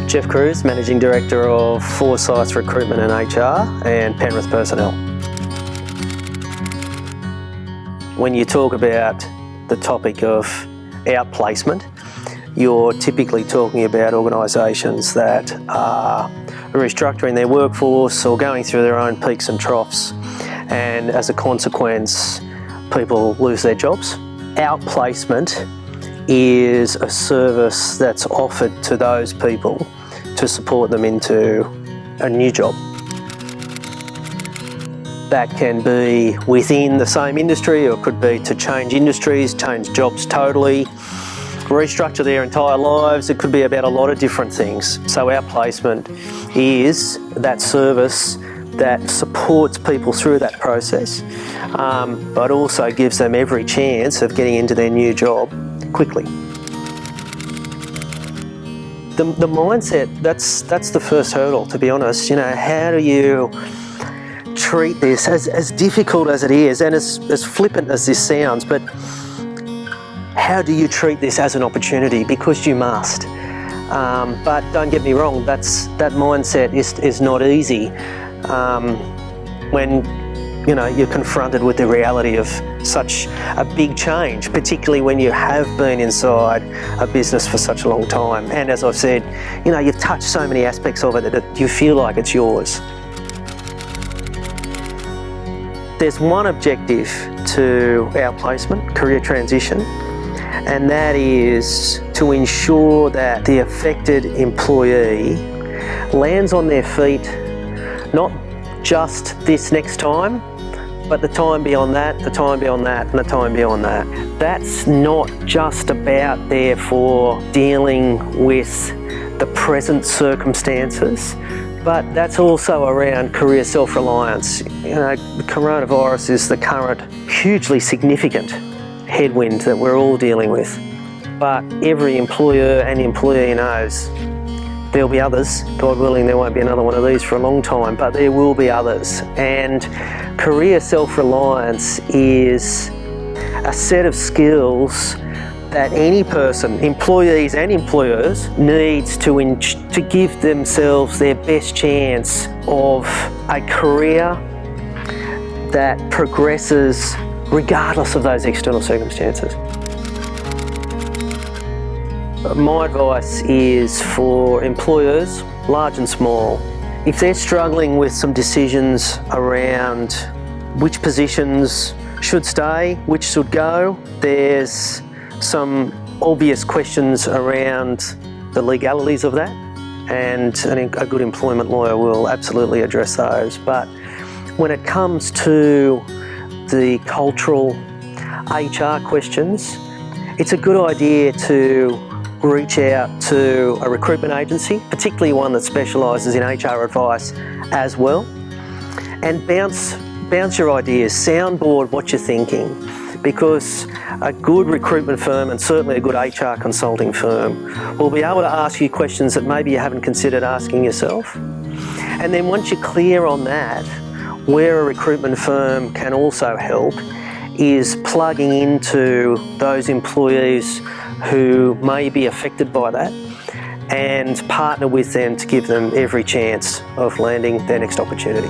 Geoff Crews, Managing Director of Forsythes Recruitment and HR and Penrith Personnel. When you talk about the topic of outplacement, you're typically talking about organisations that are restructuring their workforce or going through their own peaks and troughs, and as a consequence, people lose their jobs. Outplacement is a service that's offered to those people to support them into a new job. That can be within the same industry, or it could be to change industries, change jobs totally, restructure their entire lives. It could be about a lot of different things. So outplacement is that service that supports people through that process, but also gives them every chance of getting into their new job quickly. The mindset, that's the first hurdle, to be honest. You know, how do you treat this, as difficult as it is, and as flippant as this sounds, but how do you treat this as an opportunity? Because you must. But don't get me wrong, that mindset is not easy when you're confronted with the reality of such a big change, particularly when you have been inside a business for such a long time. And as I've said, you've touched so many aspects of it that you feel like it's yours. There's one objective to outplacement, career transition, and that is to ensure that the affected employee lands on their feet, not just this next time, but the time beyond that, the time beyond that, and the time beyond that. That's not just about therefore dealing with the present circumstances, but that's also around career self-reliance. The coronavirus is the current hugely significant headwind that we're all dealing with. But every employer and employee knows there'll be others. God willing, there won't be another one of these for a long time, but there will be others. And career self-reliance is a set of skills that any person, employees and employers, needs to give themselves their best chance of a career that progresses regardless of those external circumstances. My advice is for employers, large and small, if they're struggling with some decisions around which positions should stay, which should go, there's some obvious questions around the legalities of that, and a good employment lawyer will absolutely address those. But when it comes to the cultural HR questions, it's a good idea to reach out to a recruitment agency, particularly one that specialises in HR advice as well, and bounce your ideas, soundboard what you're thinking, because a good recruitment firm, and certainly a good HR consulting firm, will be able to ask you questions that maybe you haven't considered asking yourself. And then once you're clear on that, where a recruitment firm can also help is plugging into those employees who may be affected by that and partner with them to give them every chance of landing their next opportunity.